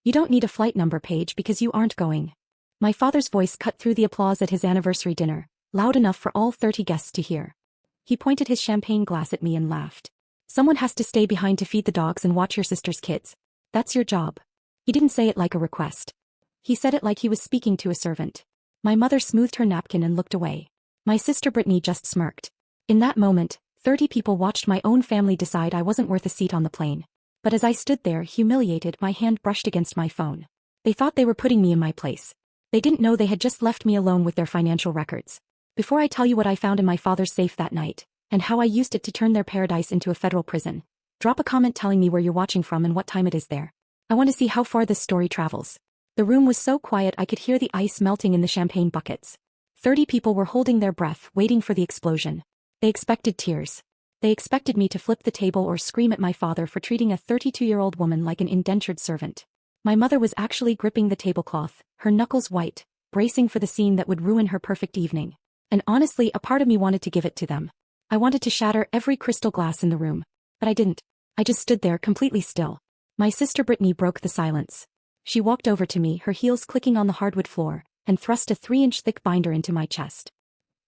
You don't need a flight number, Paige, because you aren't going. My father's voice cut through the applause at his anniversary dinner, loud enough for all 30 guests to hear. He pointed his champagne glass at me and laughed. Someone has to stay behind to feed the dogs and watch your sister's kids. That's your job. He didn't say it like a request. He said it like he was speaking to a servant. My mother smoothed her napkin and looked away. My sister Brittany just smirked. In that moment, 30 people watched my own family decide I wasn't worth a seat on the plane. But as I stood there humiliated, my hand brushed against my phone. They thought they were putting me in my place. They didn't know they had just left me alone with their financial records. Before I tell you what I found in my father's safe that night, and how I used it to turn their paradise into a federal prison, drop a comment telling me where you're watching from and what time it is there. I want to see how far this story travels. The room was so quiet I could hear the ice melting in the champagne buckets. 30 people were holding their breath, waiting for the explosion. They expected tears. They expected me to flip the table or scream at my father for treating a 32-year-old woman like an indentured servant. My mother was actually gripping the tablecloth, her knuckles white, bracing for the scene that would ruin her perfect evening. And honestly, a part of me wanted to give it to them. I wanted to shatter every crystal glass in the room. But I didn't. I just stood there completely still. My sister Brittany broke the silence. She walked over to me, her heels clicking on the hardwood floor, and thrust a 3-inch thick binder into my chest.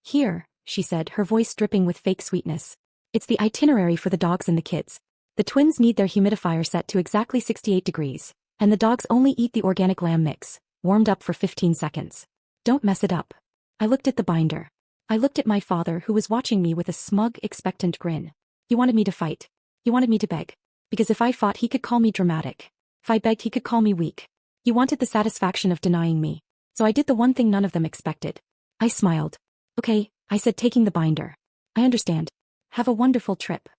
Here, she said, her voice dripping with fake sweetness. It's the itinerary for the dogs and the kids. The twins need their humidifier set to exactly 68 degrees, and the dogs only eat the organic lamb mix, warmed up for 15 seconds. Don't mess it up. I looked at the binder. I looked at my father, who was watching me with a smug, expectant grin. He wanted me to fight. He wanted me to beg. Because if I fought, he could call me dramatic. If I begged, he could call me weak. He wanted the satisfaction of denying me. So I did the one thing none of them expected. I smiled. Okay, I said, taking the binder. I understand. Have a wonderful trip.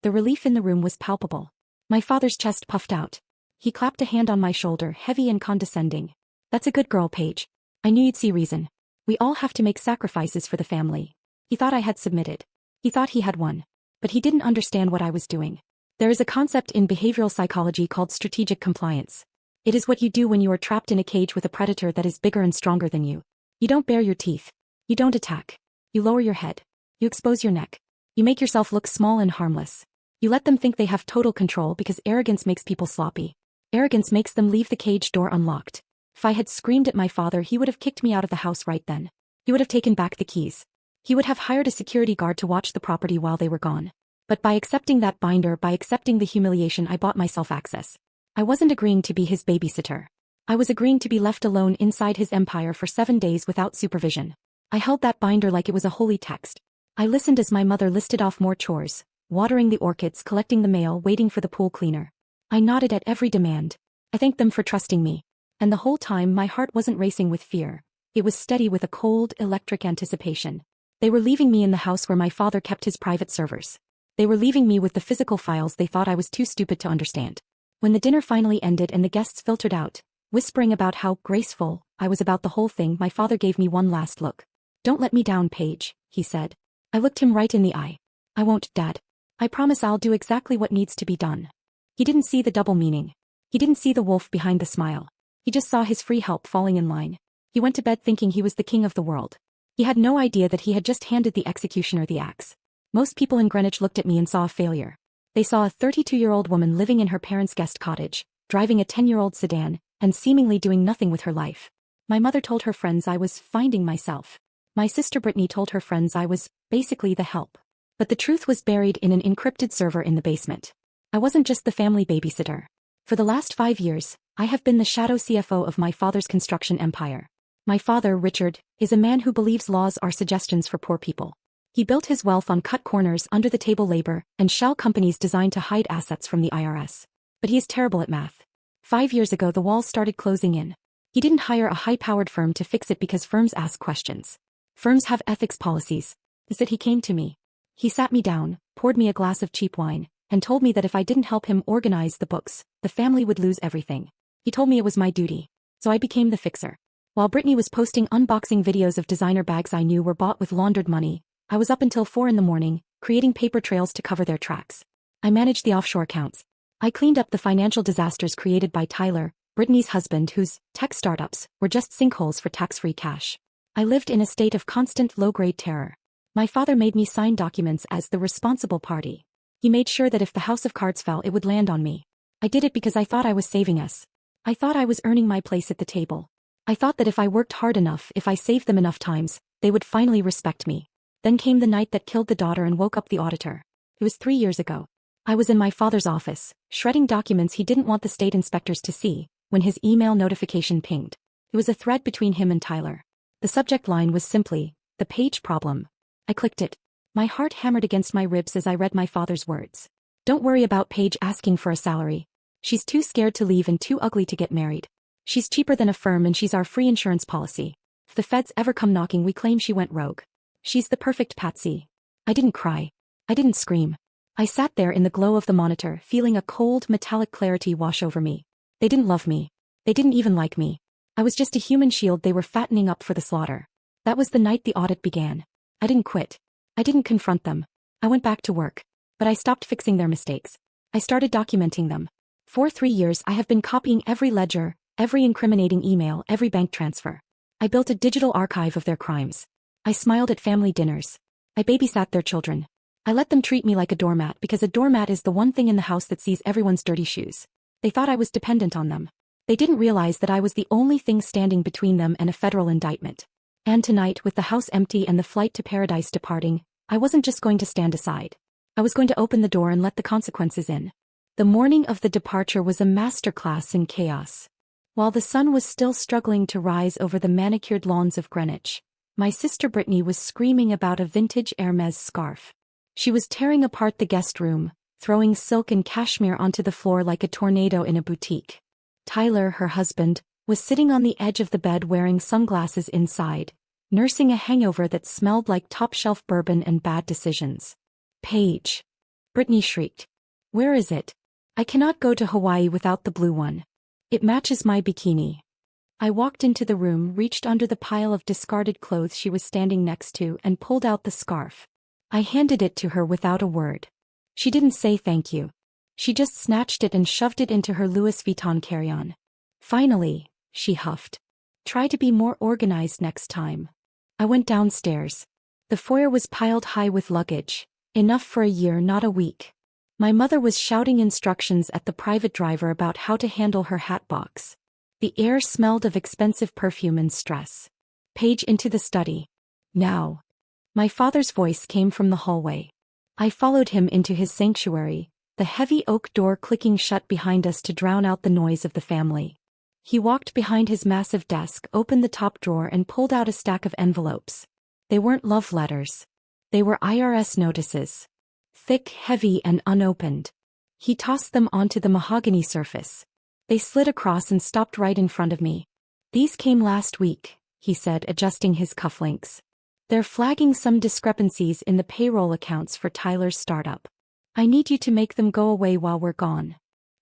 The relief in the room was palpable. My father's chest puffed out. He clapped a hand on my shoulder, heavy and condescending. That's a good girl, Paige. I knew you'd see reason. We all have to make sacrifices for the family. He thought I had submitted. He thought he had won. But he didn't understand what I was doing. There is a concept in behavioral psychology called strategic compliance. It is what you do when you are trapped in a cage with a predator that is bigger and stronger than you. You don't bare your teeth. You don't attack. You lower your head. You expose your neck. You make yourself look small and harmless. You let them think they have total control because arrogance makes people sloppy. Arrogance makes them leave the cage door unlocked. If I had screamed at my father, he would have kicked me out of the house right then. He would have taken back the keys. He would have hired a security guard to watch the property while they were gone. But by accepting that binder, by accepting the humiliation, I bought myself access. I wasn't agreeing to be his babysitter. I was agreeing to be left alone inside his empire for 7 days without supervision. I held that binder like it was a holy text. I listened as my mother listed off more chores, watering the orchids, collecting the mail, waiting for the pool cleaner. I nodded at every demand. I thanked them for trusting me. And the whole time my heart wasn't racing with fear. It was steady with a cold, electric anticipation. They were leaving me in the house where my father kept his private servers. They were leaving me with the physical files they thought I was too stupid to understand. When the dinner finally ended and the guests filtered out, whispering about how graceful I was about the whole thing, my father gave me one last look. Don't let me down, Paige, he said. I looked him right in the eye. I won't, Dad. I promise I'll do exactly what needs to be done. He didn't see the double meaning. He didn't see the wolf behind the smile. He just saw his free help falling in line. He went to bed thinking he was the king of the world. He had no idea that he had just handed the executioner the axe. Most people in Greenwich looked at me and saw a failure. They saw a 32-year-old woman living in her parents' guest cottage, driving a 10-year-old sedan, and seemingly doing nothing with her life. My mother told her friends I was finding myself. My sister Brittany told her friends I was basically the help. But the truth was buried in an encrypted server in the basement. I wasn't just the family babysitter. For the last 5 years, I have been the shadow CFO of my father's construction empire. My father, Richard, is a man who believes laws are suggestions for poor people. He built his wealth on cut corners, under-the-table labor, and shell companies designed to hide assets from the IRS. But he is terrible at math. 5 years ago the walls started closing in. He didn't hire a high-powered firm to fix it because firms ask questions. Firms have ethics policies. Instead he came to me. He sat me down, poured me a glass of cheap wine, and told me that if I didn't help him organize the books, the family would lose everything. He told me it was my duty. So I became the fixer. While Brittany was posting unboxing videos of designer bags I knew were bought with laundered money, I was up until 4 in the morning, creating paper trails to cover their tracks. I managed the offshore accounts. I cleaned up the financial disasters created by Tyler, Brittany's husband, whose tech startups were just sinkholes for tax-free cash. I lived in a state of constant low-grade terror. My father made me sign documents as the responsible party. He made sure that if the house of cards fell, it would land on me. I did it because I thought I was saving us. I thought I was earning my place at the table. I thought that if I worked hard enough, if I saved them enough times, they would finally respect me. Then came the night that killed the daughter and woke up the auditor. It was 3 years ago. I was in my father's office, shredding documents he didn't want the state inspectors to see, when his email notification pinged. It was a thread between him and Tyler. The subject line was simply, "The Page Problem." I clicked it. My heart hammered against my ribs as I read my father's words. "Don't worry about Paige asking for a salary. She's too scared to leave and too ugly to get married. She's cheaper than a firm and she's our free insurance policy. If the feds ever come knocking, we claim she went rogue. She's the perfect patsy." I didn't cry. I didn't scream. I sat there in the glow of the monitor, feeling a cold, metallic clarity wash over me. They didn't love me. They didn't even like me. I was just a human shield they were fattening up for the slaughter. That was the night the audit began. I didn't quit. I didn't confront them. I went back to work. But I stopped fixing their mistakes. I started documenting them. For 3 years I have been copying every ledger, every incriminating email, every bank transfer. I built a digital archive of their crimes. I smiled at family dinners. I babysat their children. I let them treat me like a doormat because a doormat is the one thing in the house that sees everyone's dirty shoes. They thought I was dependent on them. They didn't realize that I was the only thing standing between them and a federal indictment. And tonight, with the house empty and the flight to paradise departing, I wasn't just going to stand aside. I was going to open the door and let the consequences in. The morning of the departure was a masterclass in chaos. While the sun was still struggling to rise over the manicured lawns of Greenwich, my sister Brittany was screaming about a vintage Hermes scarf. She was tearing apart the guest room, throwing silk and cashmere onto the floor like a tornado in a boutique. Tyler, her husband, was sitting on the edge of the bed wearing sunglasses inside, nursing a hangover that smelled like top-shelf bourbon and bad decisions. "Paige!" Brittany shrieked. "Where is it? I cannot go to Hawaii without the blue one. It matches my bikini." I walked into the room, reached under the pile of discarded clothes she was standing next to, and pulled out the scarf. I handed it to her without a word. She didn't say thank you. She just snatched it and shoved it into her Louis Vuitton carry-on. "Finally," she huffed. "Try to be more organized next time." I went downstairs. The foyer was piled high with luggage, enough for a year, not a week. My mother was shouting instructions at the private driver about how to handle her hat box. The air smelled of expensive perfume and stress. "Paige, into the study. Now." My father's voice came from the hallway. I followed him into his sanctuary, the heavy oak door clicking shut behind us to drown out the noise of the family. He walked behind his massive desk, opened the top drawer and pulled out a stack of envelopes. They weren't love letters. They were IRS notices. Thick, heavy, and unopened. He tossed them onto the mahogany surface. They slid across and stopped right in front of me. "These came last week," he said, adjusting his cufflinks. "They're flagging some discrepancies in the payroll accounts for Tyler's startup. I need you to make them go away while we're gone."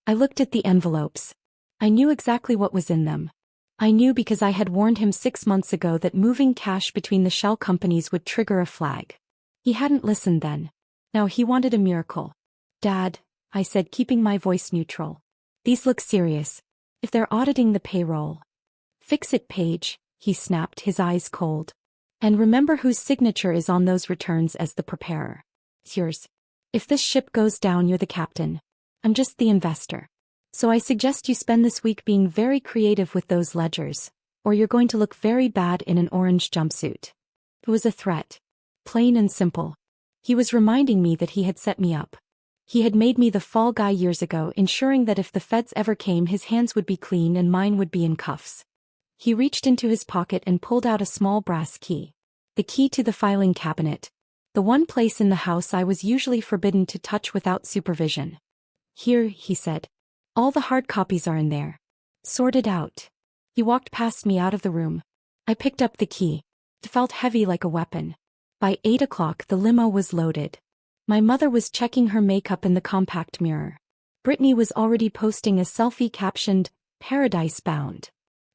I looked at the envelopes. I knew exactly what was in them. I knew because I had warned him 6 months ago that moving cash between the shell companies would trigger a flag. He hadn't listened then. Now he wanted a miracle. "Dad," I said, keeping my voice neutral. "These look serious. If they're auditing the payroll." "Fix it, Paige," he snapped, his eyes cold. "And remember whose signature is on those returns as the preparer. It's yours. If this ship goes down, you're the captain. I'm just the investor. So I suggest you spend this week being very creative with those ledgers, or you're going to look very bad in an orange jumpsuit." It was a threat. Plain and simple. He was reminding me that he had set me up. He had made me the fall guy years ago, ensuring that if the feds ever came, his hands would be clean and mine would be in cuffs. He reached into his pocket and pulled out a small brass key. The key to the filing cabinet. The one place in the house I was usually forbidden to touch without supervision. "Here," he said. "All the hard copies are in there. Sort it out." He walked past me out of the room. I picked up the key. It felt heavy like a weapon. By 8 o'clock the limo was loaded. My mother was checking her makeup in the compact mirror. Brittany was already posting a selfie captioned, "Paradise Bound."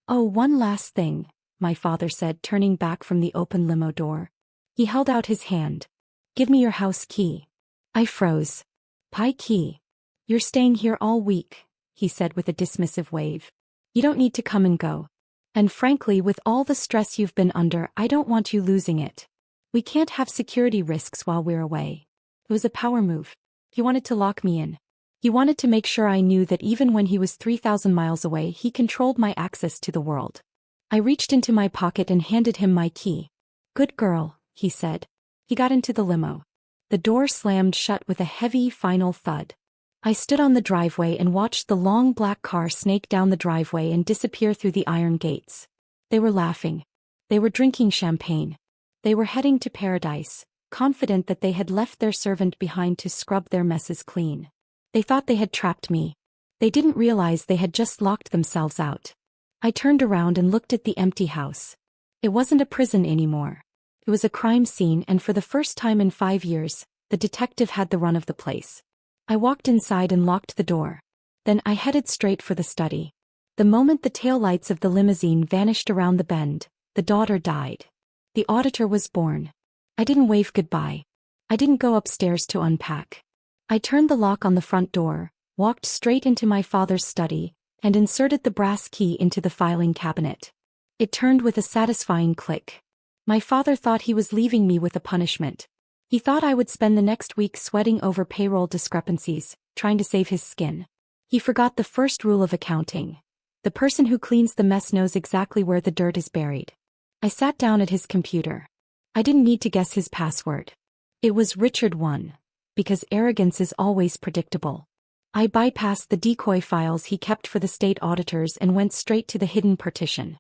"Oh, one last thing," my father said, turning back from the open limo door. He held out his hand. "Give me your house key." I froze. "Pie key. You're staying here all week," he said with a dismissive wave. "You don't need to come and go. And frankly, with all the stress you've been under, I don't want you losing it. We can't have security risks while we're away." It was a power move. He wanted to lock me in. He wanted to make sure I knew that even when he was 3,000 miles away, he controlled my access to the world. I reached into my pocket and handed him my key. "Good girl," he said. He got into the limo. The door slammed shut with a heavy, final thud. I stood on the driveway and watched the long black car snake down the driveway and disappear through the iron gates. They were laughing. They were drinking champagne. They were heading to paradise, confident that they had left their servant behind to scrub their messes clean. They thought they had trapped me. They didn't realize they had just locked themselves out. I turned around and looked at the empty house. It wasn't a prison anymore. It was a crime scene, and for the first time in 5 years, the detective had the run of the place. I walked inside and locked the door. Then I headed straight for the study. The moment the taillights of the limousine vanished around the bend, the daughter died. The auditor was born. I didn't wave goodbye. I didn't go upstairs to unpack. I turned the lock on the front door, walked straight into my father's study, and inserted the brass key into the filing cabinet. It turned with a satisfying click. My father thought he was leaving me with a punishment. He thought I would spend the next week sweating over payroll discrepancies, trying to save his skin. He forgot the first rule of accounting. The person who cleans the mess knows exactly where the dirt is buried. I sat down at his computer. I didn't need to guess his password. It was Richard 1. Because arrogance is always predictable. I bypassed the decoy files he kept for the state auditors and went straight to the hidden partition.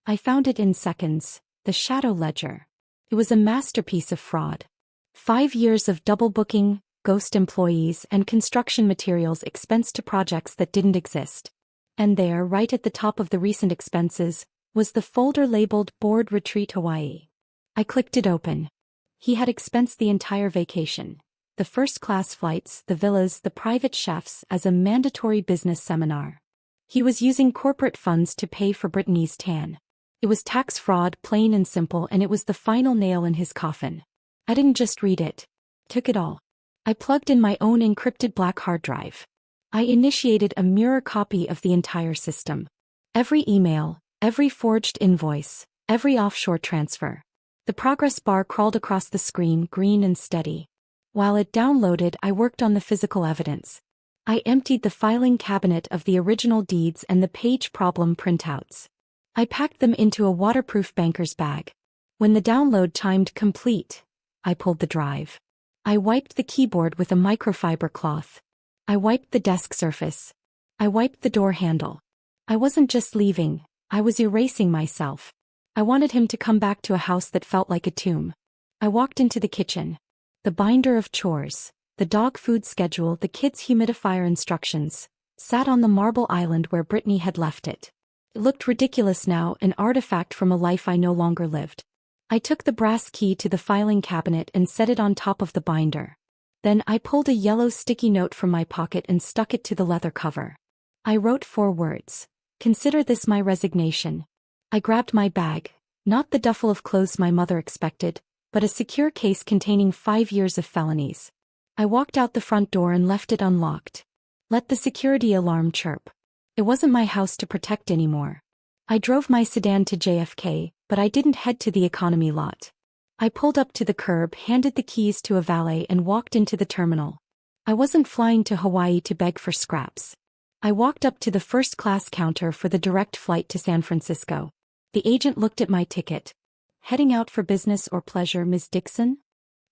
I found it in seconds, the shadow ledger. It was a masterpiece of fraud. 5 years of double booking, ghost employees, and construction materials expensed to projects that didn't exist. And there, right at the top of the recent expenses, was the folder labeled Board Retreat Hawaii. I clicked it open. He had expensed the entire vacation. The first-class flights, the villas, the private chefs as a mandatory business seminar. He was using corporate funds to pay for Brittany's tan. It was tax fraud, plain and simple, and it was the final nail in his coffin. I didn't just read it. Took it all. I plugged in my own encrypted black hard drive. I initiated a mirror copy of the entire system. Every email, every forged invoice, every offshore transfer. The progress bar crawled across the screen, green and steady. While it downloaded, I worked on the physical evidence. I emptied the filing cabinet of the original deeds and the page problem printouts. I packed them into a waterproof banker's bag. When the download timed complete, I pulled the drive. I wiped the keyboard with a microfiber cloth. I wiped the desk surface. I wiped the door handle. I wasn't just leaving, I was erasing myself. I wanted him to come back to a house that felt like a tomb. I walked into the kitchen. The binder of chores, the dog food schedule, the kids' humidifier instructions, sat on the marble island where Brittany had left it. It looked ridiculous now, an artifact from a life I no longer lived. I took the brass key to the filing cabinet and set it on top of the binder. Then I pulled a yellow sticky note from my pocket and stuck it to the leather cover. I wrote 4 words. Consider this my resignation. I grabbed my bag, not the duffel of clothes my mother expected, but a secure case containing 5 years of felonies. I walked out the front door and left it unlocked. Let the security alarm chirp. It wasn't my house to protect anymore. I drove my sedan to JFK, but I didn't head to the economy lot. I pulled up to the curb, handed the keys to a valet, and walked into the terminal. I wasn't flying to Hawaii to beg for scraps. I walked up to the first-class counter for the direct flight to San Francisco. The agent looked at my ticket. Heading out for business or pleasure, Ms. Dixon?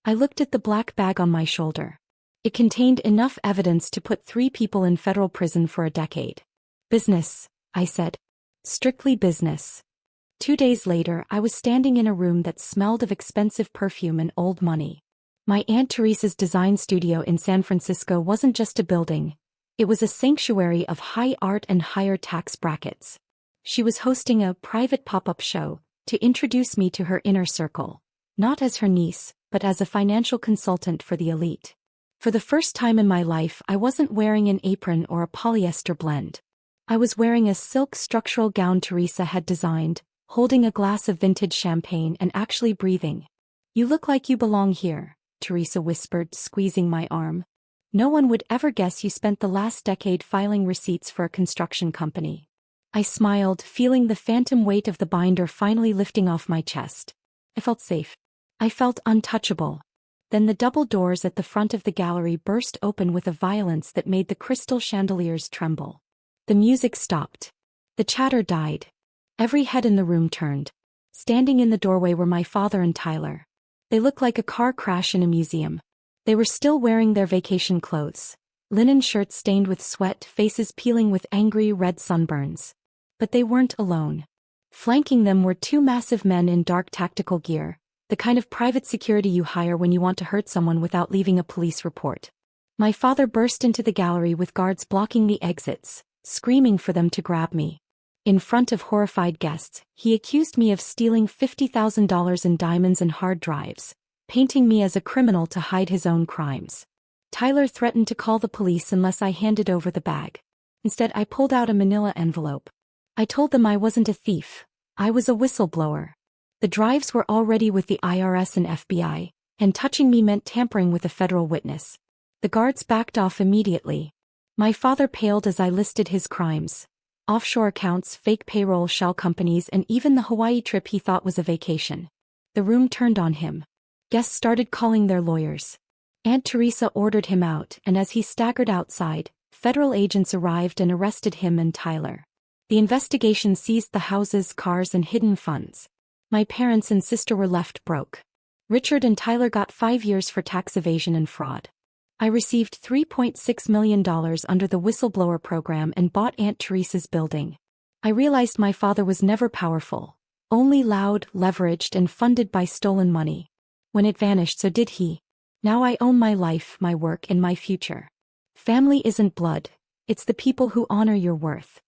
I looked at the black bag on my shoulder. It contained enough evidence to put 3 people in federal prison for a decade. Business, I said. Strictly business. 2 days later, I was standing in a room that smelled of expensive perfume and old money. My Aunt Teresa's design studio in San Francisco wasn't just a building. It was a sanctuary of high art and higher tax brackets. She was hosting a private pop-up show to introduce me to her inner circle, not as her niece, but as a financial consultant for the elite. For the first time in my life, I wasn't wearing an apron or a polyester blend. I was wearing a silk structural gown Teresa had designed, holding a glass of vintage champagne and actually breathing. "You look like you belong here," Teresa whispered, squeezing my arm. "No one would ever guess you spent the last decade filing receipts for a construction company." I smiled, feeling the phantom weight of the binder finally lifting off my chest. I felt safe. I felt untouchable. Then the double doors at the front of the gallery burst open with a violence that made the crystal chandeliers tremble. The music stopped. The chatter died. Every head in the room turned. Standing in the doorway were my father and Tyler. They looked like a car crash in a museum. They were still wearing their vacation clothes. Linen shirts stained with sweat, faces peeling with angry red sunburns. But they weren't alone. Flanking them were two massive men in dark tactical gear, the kind of private security you hire when you want to hurt someone without leaving a police report. My father burst into the gallery with guards blocking the exits, screaming for them to grab me. In front of horrified guests, he accused me of stealing $50,000 in diamonds and hard drives, painting me as a criminal to hide his own crimes. Tyler threatened to call the police unless I handed over the bag. Instead, I pulled out a manila envelope. I told them I wasn't a thief. I was a whistleblower. The drives were already with the IRS and FBI, and touching me meant tampering with a federal witness. The guards backed off immediately. My father paled as I listed his crimes: offshore accounts, fake payroll, shell companies, and even the Hawaii trip he thought was a vacation. The room turned on him. Guests started calling their lawyers. Aunt Teresa ordered him out, and as he staggered outside, federal agents arrived and arrested him and Tyler. The investigation seized the houses, cars, and hidden funds. My parents and sister were left broke. Richard and Tyler got 5 years for tax evasion and fraud. I received $3.6 million under the whistleblower program and bought Aunt Teresa's building. I realized my father was never powerful, only loud, leveraged, and funded by stolen money. When it vanished, so did he. Now I own my life, my work, and my future. Family isn't blood. It's the people who honor your worth.